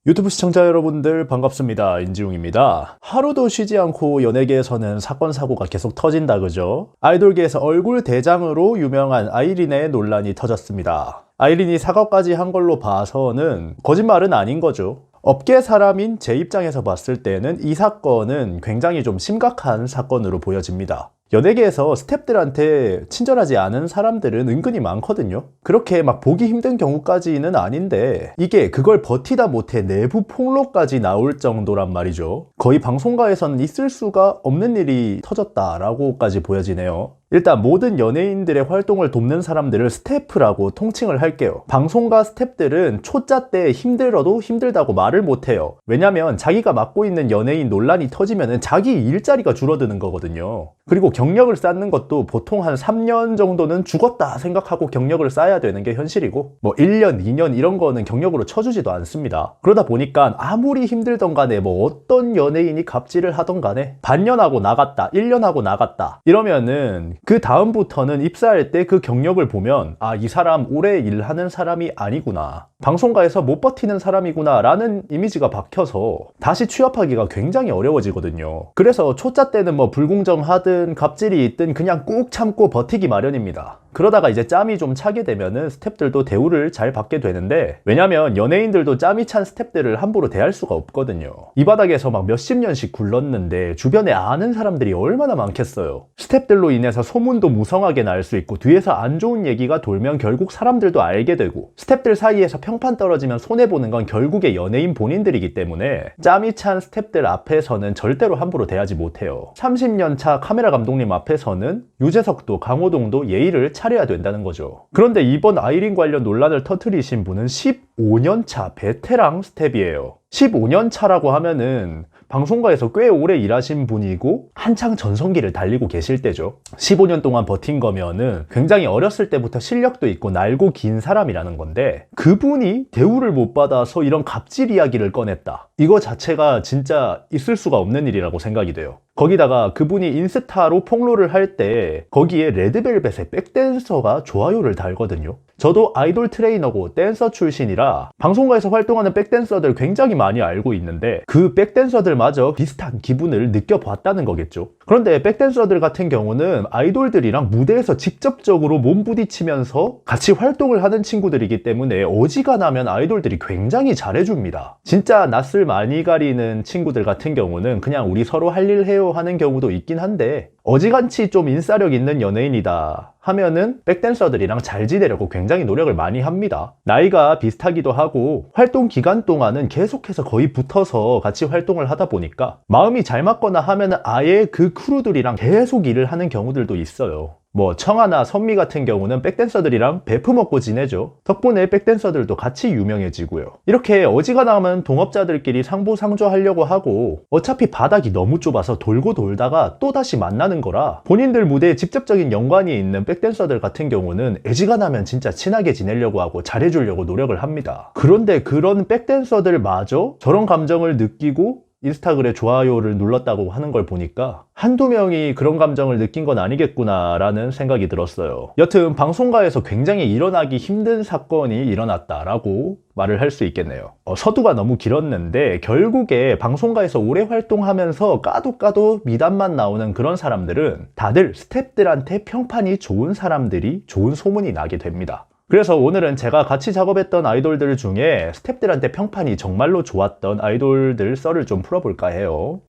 유튜브 시청자 여러분들 반갑습니다. 인지웅입니다. 하루도 쉬지 않고 연예계에서는 사건 사고가 계속 터진다 그죠? 아이돌계에서 얼굴 대장으로 유명한 아이린의 논란이 터졌습니다. 아이린이 사과까지 한 걸로 봐서는 거짓말은 아닌 거죠. 업계 사람인 제 입장에서 봤을 때는 이 사건은 굉장히 좀 심각한 사건으로 보여집니다. 연예계에서 스태프들한테 친절하지 않은 사람들은 은근히 많거든요. 그렇게 막 보기 힘든 경우까지는 아닌데 이게 그걸 버티다 못해 내부 폭로까지 나올 정도란 말이죠. 거의 방송가에서는 있을 수가 없는 일이 터졌다라고까지 보여지네요. 일단 모든 연예인들의 활동을 돕는 사람들을 스태프라고 통칭을 할게요. 방송가 스태프들은 초짜 때 힘들어도 힘들다고 말을 못해요. 왜냐면 자기가 맡고 있는 연예인 논란이 터지면 자기 일자리가 줄어드는 거거든요. 그리고 경력을 쌓는 것도 보통 한 3년 정도는 죽었다 생각하고 경력을 쌓아야 되는 게 현실이고 뭐 1년, 2년 이런 거는 경력으로 쳐주지도 않습니다. 그러다 보니까 아무리 힘들던 간에 뭐 어떤 연예인이 갑질을 하던 간에 반년하고 나갔다, 1년하고 나갔다 이러면은 그 다음부터는 입사할 때 그 경력을 보면 아, 이 사람 오래 일하는 사람이 아니구나. 방송가에서 못 버티는 사람이구나 라는 이미지가 박혀서 다시 취업하기가 굉장히 어려워지거든요. 그래서 초짜 때는 뭐 불공정하든 갑질이 있든 그냥 꾹 참고 버티기 마련입니다. 그러다가 이제 짬이 좀 차게 되면은 스태프들도 대우를 잘 받게 되는데 왜냐면 연예인들도 짬이 찬 스태프들을 함부로 대할 수가 없거든요. 이 바닥에서 막 몇십 년씩 굴렀는데 주변에 아는 사람들이 얼마나 많겠어요. 스태프들로 인해서 소문도 무성하게 날 수 있고 뒤에서 안 좋은 얘기가 돌면 결국 사람들도 알게 되고 스태프들 사이에서 평판 떨어지면 손해보는 건 결국에 연예인 본인들이기 때문에 짬이 찬 스태프들 앞에서는 절대로 함부로 대하지 못해요. 30년 차 카메라 감독님 앞에서는 유재석도 강호동도 예의를 차려야 된다는 거죠. 그런데 이번 아이린 관련 논란을 터뜨리신 분은 15년 차 베테랑 스텝이에요. 15년 차라고 하면은 방송가에서 꽤 오래 일하신 분이고 한창 전성기를 달리고 계실 때죠. 15년 동안 버틴 거면은 굉장히 어렸을 때부터 실력도 있고 날고 긴 사람이라는 건데 그분이 대우를 못 받아서 이런 갑질 이야기를 꺼냈다. 이거 자체가 진짜 있을 수가 없는 일이라고 생각이 돼요. 거기다가 그분이 인스타로 폭로를 할 때 거기에 레드벨벳의 백댄서가 좋아요를 달거든요. 저도 아이돌 트레이너고 댄서 출신이라 방송가에서 활동하는 백댄서들 굉장히 많이 알고 있는데 그 백댄서들마저 비슷한 기분을 느껴봤다는 거겠죠. 그런데 백댄서들 같은 경우는 아이돌들이랑 무대에서 직접적으로 몸 부딪히면서 같이 활동을 하는 친구들이기 때문에 어지간하면 아이돌들이 굉장히 잘해줍니다. 진짜 낯을 많이 가리는 친구들 같은 경우는 그냥 우리 서로 할 일 해요 하는 경우도 있긴 한데 어지간치 좀 인싸력 있는 연예인이다 하면은 백댄서들이랑 잘 지내려고 굉장히 노력을 많이 합니다. 나이가 비슷하기도 하고 활동 기간 동안은 계속해서 거의 붙어서 같이 활동을 하다 보니까 마음이 잘 맞거나 하면은 아예 그 크루들이랑 계속 일을 하는 경우들도 있어요. 뭐 청아나 선미 같은 경우는 백댄서들이랑 베프 먹고 지내죠. 덕분에 백댄서들도 같이 유명해지고요. 이렇게 어지간하면 동업자들끼리 상부상조하려고 하고 어차피 바닥이 너무 좁아서 돌고 돌다가 또다시 만나는 거라 본인들 무대에 직접적인 연관이 있는 백댄서들 같은 경우는 애지간하면 진짜 친하게 지내려고 하고 잘해주려고 노력을 합니다. 그런데 그런 백댄서들마저 저런 감정을 느끼고 인스타그램에 좋아요를 눌렀다고 하는 걸 보니까 한두 명이 그런 감정을 느낀 건 아니겠구나 라는 생각이 들었어요. 여튼 방송가에서 굉장히 일어나기 힘든 사건이 일어났다라고 말을 할 수 있겠네요. 서두가 너무 길었는데 결국에 방송가에서 오래 활동하면서 까도 미담만 나오는 그런 사람들은 다들 스태프들한테 평판이 좋은 사람들이 좋은 소문이 나게 됩니다. 그래서 오늘은 제가 같이 작업했던 아이돌들 중에 스태프들한테 평판이 정말로 좋았던 아이돌들 썰을 좀 풀어볼까 해요.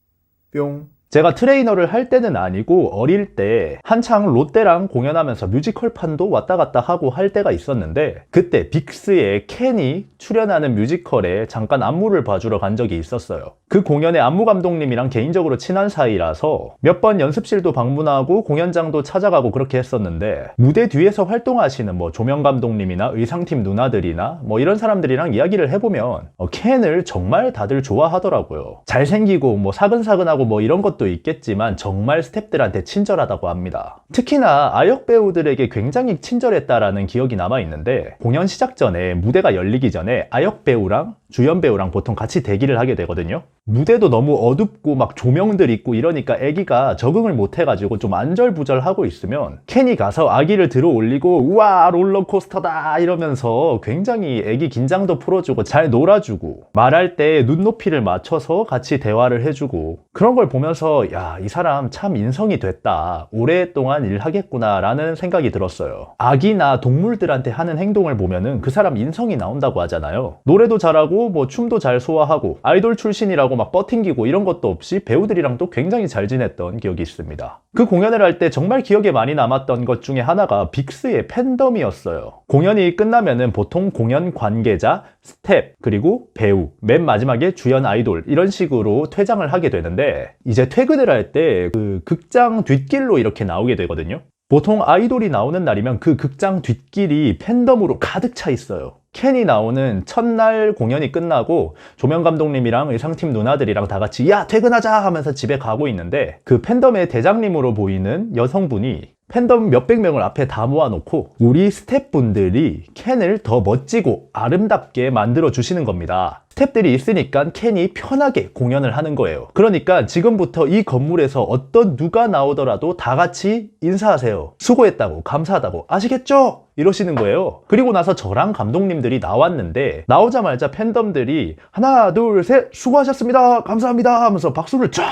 뿅. 제가 트레이너를 할 때는 아니고 어릴 때 한창 롯데랑 공연하면서 뮤지컬판도 왔다 갔다 하고 할 때가 있었는데 그때 빅스의 켄이 출연하는 뮤지컬에 잠깐 안무를 봐주러 간 적이 있었어요. 그 공연의 안무 감독님이랑 개인적으로 친한 사이라서 몇 번 연습실도 방문하고 공연장도 찾아가고 그렇게 했었는데 무대 뒤에서 활동하시는 뭐 조명 감독님이나 의상팀 누나들이나 뭐 이런 사람들이랑 이야기를 해보면 켄을 정말 다들 좋아하더라고요. 잘생기고 뭐 사근사근하고 뭐 이런 것도 있겠지만 정말 스태프들한테 친절하다고 합니다. 특히나 아역 배우들에게 굉장히 친절했다라는 기억이 남아있는데 공연 시작 전에 무대가 열리기 전에 아역 배우랑 주연 배우랑 보통 같이 대기를 하게 되거든요. 무대도 너무 어둡고 막 조명들 있고 이러니까 애기가 적응을 못 해가지고 좀 안절부절하고 있으면 켄이 가서 아기를 들어 올리고 우와 롤러코스터다 이러면서 굉장히 애기 긴장도 풀어주고 잘 놀아주고 말할 때 눈높이를 맞춰서 같이 대화를 해주고 그런 걸 보면서 야, 이 사람 참 인성이 됐다. 오랫동안 일하겠구나 라는 생각이 들었어요. 아기나 동물들한테 하는 행동을 보면은 그 사람 인성이 나온다고 하잖아요. 노래도 잘하고 뭐 춤도 잘 소화하고 아이돌 출신이라고 막 뻗팅기고 이런 것도 없이 배우들이랑 또 굉장히 잘 지냈던 기억이 있습니다. 그 공연을 할 때 정말 기억에 많이 남았던 것 중에 하나가 빅스의 팬덤이었어요. 공연이 끝나면은 보통 공연 관계자, 스텝, 그리고 배우, 맨 마지막에 주연 아이돌 이런 식으로 퇴장을 하게 되는데 이제 퇴근을 할 때 그 극장 뒷길로 이렇게 나오게 되거든요. 보통 아이돌이 나오는 날이면 그 극장 뒷길이 팬덤으로 가득 차 있어요. 켄이 나오는 첫날 공연이 끝나고 조명 감독님이랑 의상팀 누나들이랑 다 같이 야 퇴근하자 하면서 집에 가고 있는데 그 팬덤의 대장님으로 보이는 여성분이 팬덤 몇백 명을 앞에 다 모아놓고 우리 스태프분들이 켄을 더 멋지고 아름답게 만들어 주시는 겁니다. 스태프들이 있으니까 켄이 편하게 공연을 하는 거예요. 그러니까 지금부터 이 건물에서 어떤 누가 나오더라도 다 같이 인사하세요. 수고했다고, 감사하다고, 아시겠죠? 이러시는 거예요. 그리고 나서 저랑 감독님들이 나왔는데 나오자마자 팬덤들이 하나 둘 셋 수고하셨습니다 감사합니다 하면서 박수를 쫙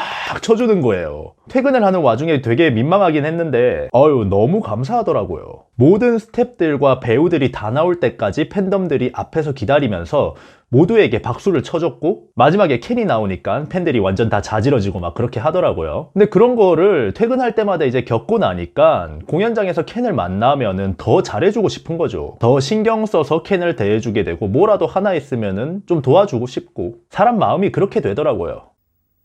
쳐주는 거예요. 퇴근을 하는 와중에 되게 민망하긴 했는데 너무 감사하더라고요. 모든 스태프들과 배우들이 다 나올 때까지 팬덤들이 앞에서 기다리면서 모두에게 박수를 쳐줬고 마지막에 켄이 나오니까 팬들이 완전 다 자지러지고 막 그렇게 하더라고요. 근데 그런 거를 퇴근할 때마다 이제 겪고 나니까 공연장에서 켄을 만나면은 더 잘해주고 싶은 거죠. 더 신경 써서 켄을 대해주게 되고 뭐라도 하나 있으면은 좀 도와주고 싶고 사람 마음이 그렇게 되더라고요.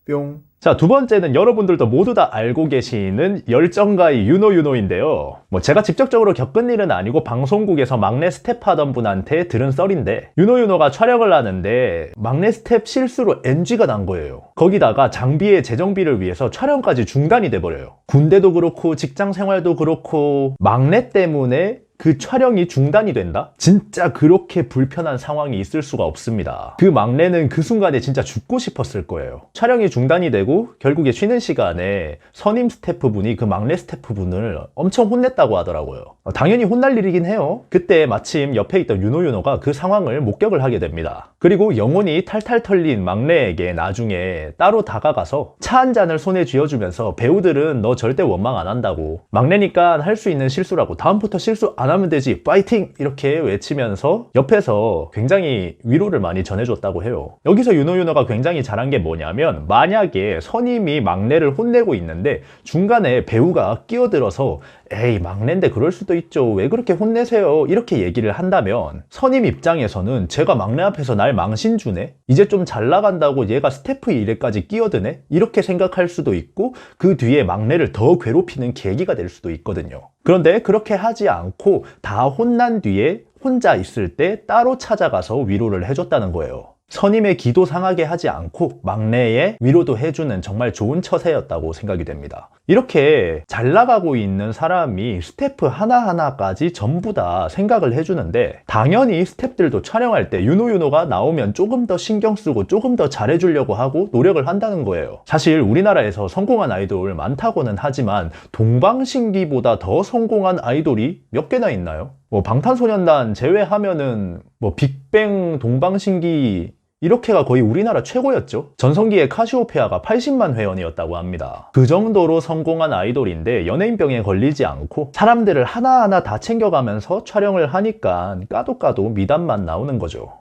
뿅. 자, 두 번째는 여러분들도 모두 다 알고 계시는 열정가의 윤호인데요. 제가 직접적으로 겪은 일은 아니고 방송국에서 막내 스텝 하던 분한테 들은 썰인데 윤호가 촬영을 하는데 막내 스텝 실수로 NG가 난 거예요. 거기다가 장비의 재정비를 위해서 촬영까지 중단이 돼버려요. 군대도 그렇고 직장 생활도 그렇고 막내 때문에 그 촬영이 중단이 된다? 진짜 그렇게 불편한 상황이 있을 수가 없습니다. 그 막내는 그 순간에 진짜 죽고 싶었을 거예요. 촬영이 중단이 되고 결국에 쉬는 시간에 선임 스태프분이 그 막내 스태프분을 엄청 혼냈다고 하더라고요. 당연히 혼날 일이긴 해요. 그때 마침 옆에 있던 윤호가 그 상황을 목격을 하게 됩니다. 그리고 영혼이 탈탈 털린 막내에게 나중에 따로 다가가서 차 한 잔을 손에 쥐어주면서 배우들은 너 절대 원망 안 한다고, 막내니까 할 수 있는 실수라고, 다음부터 실수 안 하면 되지, 파이팅! 이렇게 외치면서 옆에서 굉장히 위로를 많이 전해줬다고 해요. 여기서 윤호가 굉장히 잘한 게 뭐냐면, 만약에 선임이 막내를 혼내고 있는데 중간에 배우가 끼어들어서 에이 막내인데 그럴 수도 있죠, 왜 그렇게 혼내세요, 이렇게 얘기를 한다면 선임 입장에서는 제가 막내 앞에서 날 망신주네, 이제 좀 잘 나간다고 얘가 스태프 일에까지 끼어드네, 이렇게 생각할 수도 있고 그 뒤에 막내를 더 괴롭히는 계기가 될 수도 있거든요. 그런데 그렇게 하지 않고 다 혼난 뒤에 혼자 있을 때 따로 찾아가서 위로를 해줬다는 거예요. 선임의 기도 상하게 하지 않고 막내의 위로도 해주는 정말 좋은 처세였다고 생각이 됩니다. 이렇게 잘 나가고 있는 사람이 스태프 하나하나까지 전부 다 생각을 해주는데, 당연히 스태프들도 촬영할 때 윤호가 나오면 조금 더 신경 쓰고 조금 더 잘해주려고 하고 노력을 한다는 거예요. 사실 우리나라에서 성공한 아이돌 많다고는 하지만 동방신기보다 더 성공한 아이돌이 몇 개나 있나요? 방탄소년단 제외하면은 빅뱅, 동방신기 이렇게가 거의 우리나라 최고였죠. 전성기의 카시오페아가 80만 회원이었다고 합니다. 그 정도로 성공한 아이돌인데 연예인병에 걸리지 않고 사람들을 하나하나 다 챙겨가면서 촬영을 하니까 까도 미담만 나오는 거죠.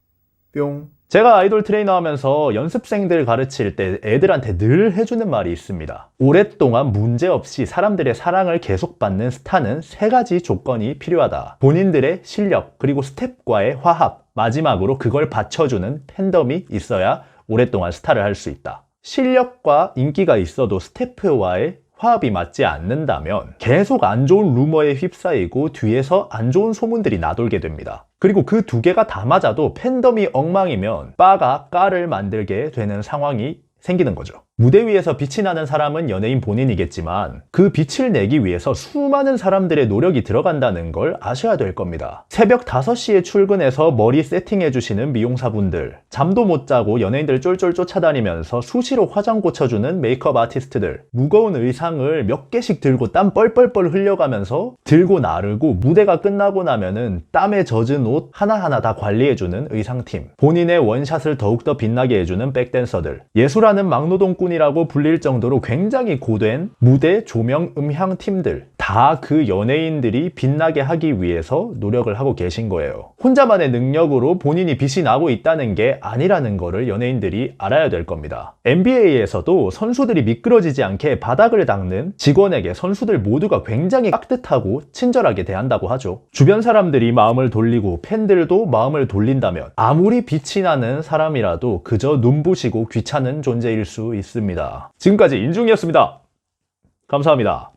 뿅. 제가 아이돌 트레이너 하면서 연습생들 가르칠 때 애들한테 늘 해주는 말이 있습니다. 오랫동안 문제없이 사람들의 사랑을 계속 받는 스타는 3가지 조건이 필요하다. 본인들의 실력, 그리고 스텝과의 화합, 마지막으로 그걸 받쳐주는 팬덤이 있어야 오랫동안 스타를 할 수 있다. 실력과 인기가 있어도 스태프와의 화합이 맞지 않는다면 계속 안 좋은 루머에 휩싸이고 뒤에서 안 좋은 소문들이 나돌게 됩니다. 그리고 그 2개가 다 맞아도 팬덤이 엉망이면 빠가 까를 만들게 되는 상황이 생기는 거죠. 무대 위에서 빛이 나는 사람은 연예인 본인이겠지만 그 빛을 내기 위해서 수많은 사람들의 노력이 들어간다는 걸 아셔야 될 겁니다. 새벽 5시에 출근해서 머리 세팅해주시는 미용사분들, 잠도 못 자고 연예인들 쫄쫄 쫓아다니면서 수시로 화장 고쳐주는 메이크업 아티스트들, 무거운 의상을 몇 개씩 들고 땀 뻘뻘뻘 흘려가면서 들고 나르고 무대가 끝나고 나면은 땀에 젖은 옷 하나하나 다 관리해주는 의상팀, 본인의 원샷을 더욱더 빛나게 해주는 백댄서들, 예술하는 막노동꾼 이라고 불릴 정도로 굉장히 고된 무대, 조명, 음향 팀들 다 그 연예인들이 빛나게 하기 위해서 노력을 하고 계신 거예요. 혼자만의 능력으로 본인이 빛이 나고 있다는 게 아니라는 거를 연예인들이 알아야 될 겁니다. NBA에서도 선수들이 미끄러지지 않게 바닥을 닦는 직원에게 선수들 모두가 굉장히 깍듯하고 친절하게 대한다고 하죠. 주변 사람들이 마음을 돌리고 팬들도 마음을 돌린다면 아무리 빛이 나는 사람이라도 그저 눈부시고 귀찮은 존재일 수 있습니다. 지금까지 인중이었습니다. 감사합니다.